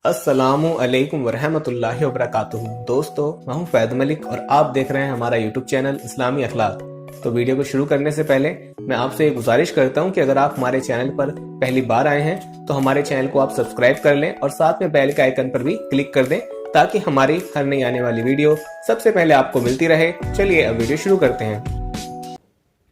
अस्सलामु अलैकुम वरहमतुल्लाहि वबरकातुहू। दोस्तों, मैं हूं फैद मलिक और आप देख रहे हैं हमारा यूट्यूब चैनल इस्लामी अखलाक। तो वीडियो को शुरू करने से पहले मैं आपसे ये गुजारिश करता हूं कि अगर आप हमारे चैनल पर पहली बार आए हैं तो हमारे चैनल को आप सब्सक्राइब कर लें और साथ में बेल के आइकन पर भी क्लिक कर दें ताकि हमारी हर नई आने वाली वीडियो सबसे पहले आपको मिलती रहे। चलिए अब वीडियो शुरू करते हैं।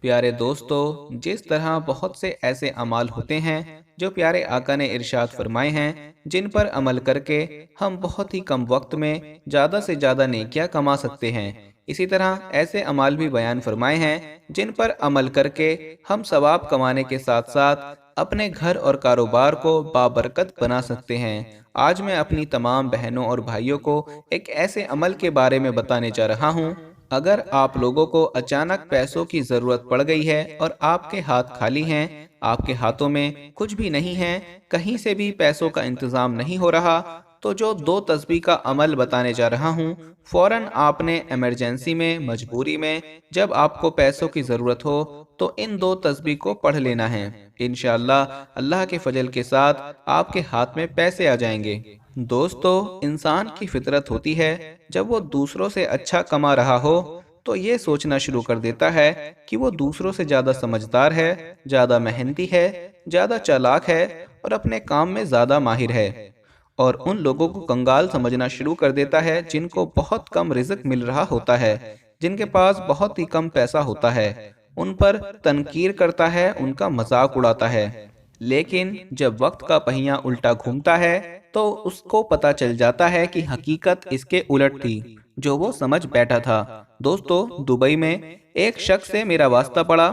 प्यारे दोस्तों, जिस तरह बहुत से ऐसे अमाल होते हैं जो प्यारे आका ने इरशाद फरमाए हैं, जिन पर अमल करके हम बहुत ही कम वक्त में ज़्यादा से ज़्यादा नेकियां कमा सकते हैं। इसी तरह ऐसे अमाल भी बयान फरमाए हैं जिन पर अमल करके हम सवाब कमाने के साथ साथ अपने घर और कारोबार को बाबरकत बना सकते हैं। आज मैं अपनी तमाम बहनों और भाइयों को एक ऐसे अमल के बारे में बताने जा रहा हूँ। अगर आप लोगों को अचानक पैसों की ज़रूरत पड़ गई है और आपके हाथ खाली हैं, आपके हाथों में कुछ भी नहीं है, कहीं से भी पैसों का इंतज़ाम नहीं हो रहा, तो जो 2 तस्बीह का अमल बताने जा रहा हूँ, फ़ौरन आपने इमरजेंसी में, मजबूरी में, जब आपको पैसों की ज़रूरत हो तो इन 2 तस्बीह को पढ़ लेना है। इंशाअल्लाह अल्लाह के फजल के साथ आपके हाथ में पैसे आ जाएंगे। दोस्तों, इंसान की फितरत होती है जब वो दूसरों से अच्छा कमा रहा हो तो ये सोचना शुरू कर देता है कि वो दूसरों से ज़्यादा समझदार है, ज़्यादा मेहनती है, ज़्यादा चालाक है और अपने काम में ज़्यादा माहिर है। और उन लोगों को कंगाल समझना शुरू कर देता है जिनको बहुत कम रिज़्क मिल रहा होता है, जिनके पास बहुत ही कम पैसा होता है। उन पर तनकीर करता है, उनका मजाक उड़ाता है। लेकिन जब वक्त का पहिया उल्टा घूमता है तो उसको पता चल जाता है कि हकीकत इसके उलट थी जो वो समझ बैठा था। दोस्तों, दुबई में एक शख्स से मेरा वास्ता पड़ा।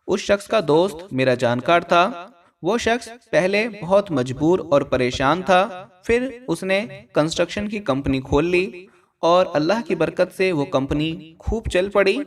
उस शख्स का दोस्त मेरा जानकार था। वो शख्स पहले बहुत मजबूर और परेशान था, फिर उसने कंस्ट्रक्शन की कंपनी खोल ली और अल्लाह की बरकत से वो कंपनी खूब चल पड़ी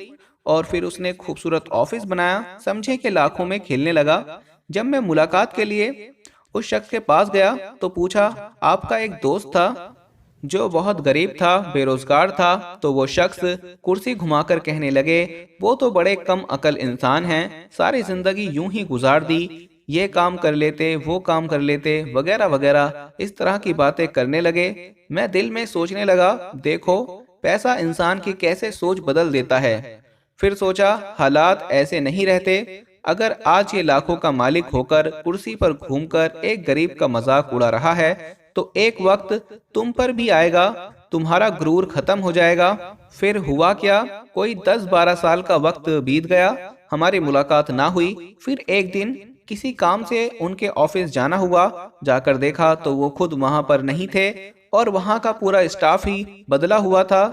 और फिर उसने खूबसूरत ऑफिस बनाया, समझे कि लाखों में खेलने लगा। जब मैं मुलाकात के लिए उस शख्स के पास गया तो पूछा, आपका एक दोस्त था जो बहुत गरीब था, बेरोजगार था। तो वो शख्स कुर्सी घुमाकर कहने लगे, वो तो बड़े कम अकल इंसान हैं, सारी जिंदगी यूं ही गुजार दी, ये काम कर लेते, वो काम कर लेते, वगैरह वगैरह, इस तरह की बातें करने लगे। मैं दिल में सोचने लगा, देखो पैसा इंसान की कैसे सोच बदल देता है। फिर सोचा, हालात ऐसे नहीं रहते। अगर आज ये लाखों का मालिक होकर कुर्सी पर घूमकर एक गरीब का मजाक उड़ा रहा है तो एक वक्त तुम पर भी आएगा, तुम्हारा गुरूर खत्म हो जाएगा। फिर हुआ क्या, कोई 10-12 साल का वक्त बीत गया, हमारी मुलाकात ना हुई। फिर एक दिन किसी काम से उनके ऑफिस जाना हुआ। जाकर देखा तो वो खुद वहां पर नहीं थे और वहां का पूरा स्टाफ ही बदला हुआ था।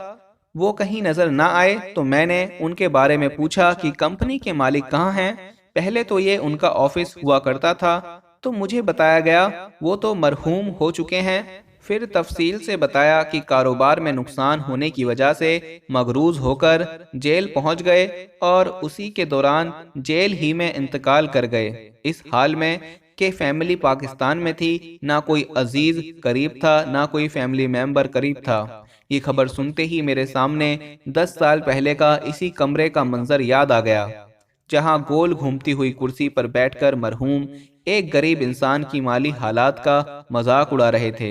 वो कहीं नजर ना आए तो मैंने उनके बारे में पूछा कि कंपनी के मालिक कहाँ हैं। पहले तो ये उनका ऑफिस हुआ करता था, तो मुझे बताया गया वो तो मरहूम हो चुके हैं। फिर तफसील से बताया कि कारोबार में नुकसान होने की वजह से मगरूज होकर जेल पहुंच गए और उसी के दौरान जेल ही में इंतकाल कर गए। इस हाल में कि फैमिली पाकिस्तान में थी, ना कोई अजीज करीब था, ना कोई फैमिली मेंबर करीब था। ये खबर सुनते ही मेरे सामने 10 साल पहले का इसी कमरे का मंजर याद आ गया, जहां गोल घूमती हुई कुर्सी पर बैठकर मरहूम एक गरीब इंसान की माली हालात का मजाक उड़ा रहे थे,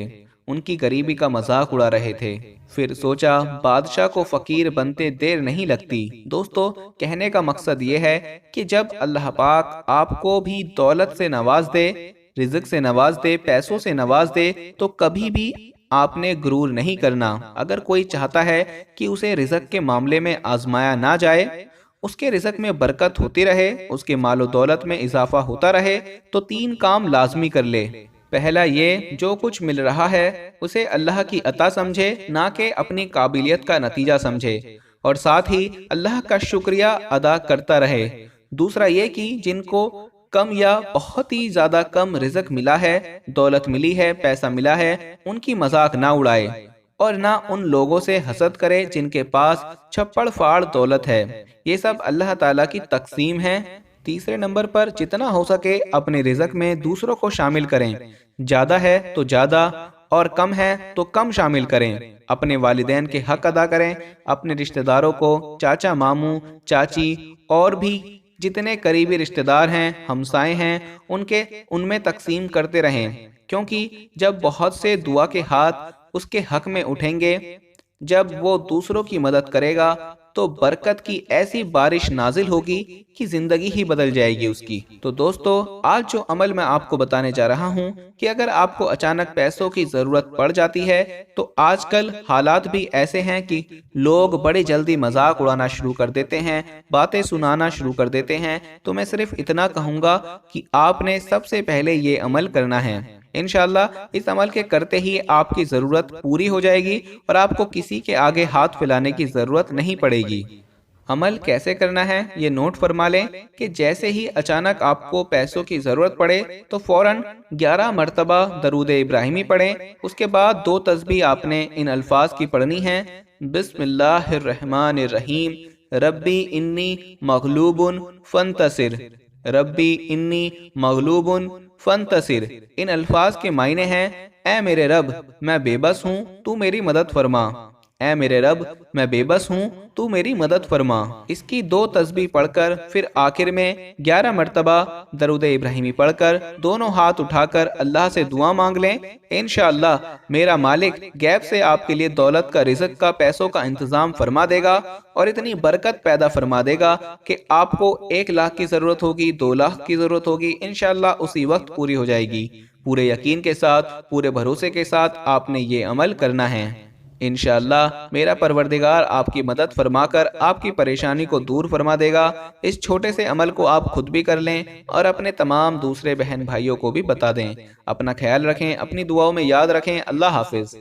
उनकी गरीबी का मजाक उड़ा रहे थे। फिर सोचा, बादशाह को फकीर बनते देर नहीं लगती। दोस्तों, कहने का मकसद ये है कि जब अल्लाह पाक आपको भी दौलत से नवाज दे, रिज़्क से नवाज दे, पैसों से नवाज दे, तो कभी भी आपने गुरूर नहीं करना। अगर कोई चाहता है कि उसे रिज़्क के मामले में आजमाया ना जाए, उसके रिज़्क में बरकत होती रहे, उसके मालो दौलत में इजाफा होता रहे, तो 3 काम लाजमी कर ले। पहला ये, जो कुछ मिल रहा है उसे अल्लाह की अता समझे, ना कि अपनी काबिलियत का नतीजा समझे, और साथ ही अल्लाह का शुक्रिया अदा करता रहे। दूसरा ये कि जिनको कम या बहुत ही ज्यादा कम रिज़्क मिला है, दौलत मिली है, पैसा मिला है, उनकी मजाक ना उड़ाए और ना उन लोगों से हसद करे जिनके पास छप्पड़ फाड़ दौलत है। ये सब अल्लाह ताला की तकसीम है। तीसरे नंबर पर, जितना हो सके अपने रिज़्क में दूसरों को शामिल करें। ज़्यादा है तो ज़्यादा और कम है तो कम शामिल करें। अपने वालिदैन के हक अदा करें। अपने रिश्तेदारों को, चाचा, मामू, चाची और भी जितने करीबी रिश्तेदार हैं, हमसाए हैं, उनमें तकसीम करते रहें। کیونکہ جب بہت سے دعا کے ہاتھ اس کے حق میں اٹھیں گے، جب وہ دوسروں کی مدد کرے گا تو برکت کی ایسی بارش نازل ہوگی کہ زندگی ہی بدل جائے گی اس کی۔ تو دوستو، آج جو عمل میں آپ کو بتانے جا رہا ہوں کہ اگر آپ کو اچانک پیسوں کی ضرورت پڑ جاتی ہے تو آج کل حالات بھی ایسے ہیں کہ لوگ بڑی جلدی مذاق اڑانا شروع کر دیتے ہیں، باتیں سنانا شروع کر دیتے ہیں۔ تو میں صرف اتنا کہوں گا کہ آپ نے سب سے پہلے یہ عمل کرنا ہے۔ انشاءاللہ اس عمل کے کرتے ہی آپ کی ضرورت پوری ہو جائے گی اور آپ کو کسی کے آگے ہاتھ پھیلانے کی ضرورت نہیں پڑے گی۔ عمل کیسے کرنا ہے یہ نوٹ فرما لیں کہ جیسے ہی اچانک آپ کو پیسوں کی ضرورت پڑے تو فوراً 11 مرتبہ درود ابراہیمی پڑھیں۔ اس کے بعد 2 تسبیح آپ نے ان الفاظ کی پڑھنی ہیں: بسم اللہ الرحمن الرحیم، ربی انی مغلوب فانتصر، ربی انی مغلوب فانتصر۔ ان الفاظ کے معنی ہیں: اے میرے رب، میں بے بس ہوں، تو میری مدد فرما۔ اے میرے رب، میں بے بس ہوں، تو میری مدد فرما۔ اس کی 2 تسبیح پڑھ کر پھر آخر میں 11 مرتبہ درود ابراہیمی پڑھ کر دونوں ہاتھ اٹھا کر اللہ سے دعا مانگ لیں۔ انشاءاللہ میرا مالک غیب سے آپ کے لیے دولت کا، رزق کا، پیسوں کا انتظام فرما دے گا اور اتنی برکت پیدا فرما دے گا کہ آپ کو 1 لاکھ کی ضرورت ہوگی، 2 لاکھ کی ضرورت ہوگی، انشاءاللہ اسی وقت پوری ہو جائے گی۔ پورے یقین کے ساتھ، پورے بھروسے کے ساتھ آپ نے یہ عمل کرنا ہے۔ انشاءاللہ میرا پروردگار آپ کی مدد فرما کر آپ کی پریشانی کو دور فرما دے گا۔ اس چھوٹے سے عمل کو آپ خود بھی کر لیں اور اپنے تمام دوسرے بہن بھائیوں کو بھی بتا دیں۔ اپنا خیال رکھیں، اپنی دعاؤں میں یاد رکھیں۔ اللہ حافظ۔